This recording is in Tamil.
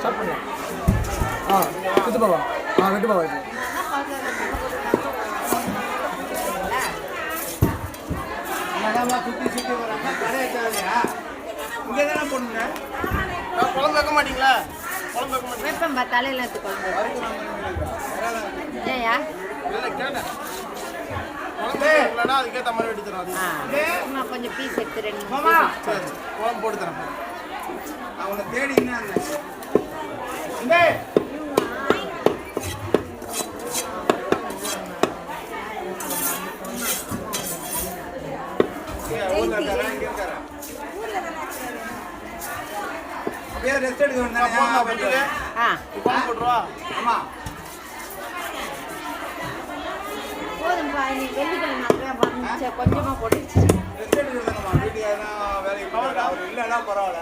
ஸ்டார்ட் பண்ணலாம். விட்டு பாவா. விட்டு பாவா. சுற்றி சுற்றி வராங்க கடையை தேவையா இங்கே தானே போடுங்க. குழம்பு வைக்க மாட்டீங்களா? குழம்பு வைக்க மாட்டீங்க. வைப்பம்பா தலையில் எடுத்து குழம்பு. ஏயா இல்லை கேட்டேன். குழம்பு இல்லைன்னா அதுக்கேற்ற மாதிரி வெட்டி தரோம். சும்மா கொஞ்சம் பீஸ் எடுத்து 2 மாமா சரி குழம்பு போட்டு தரேன். அவனை தேடிங்கன்னா ரெஸ்ட் எடுக்க வேண்டாம். போட்டுருவா. ஆமா போதும்பா இன்னைக்கு வெள்ளிக்கிழமை அப்படியே கொஞ்சமாக போட்டு ரெஸ்ட் எடுக்க வேண்டாம். வீட்டுக்கு எதனா வேலைக்கு போகிறாரு அவர் இல்லைன்னா பரவாயில்ல.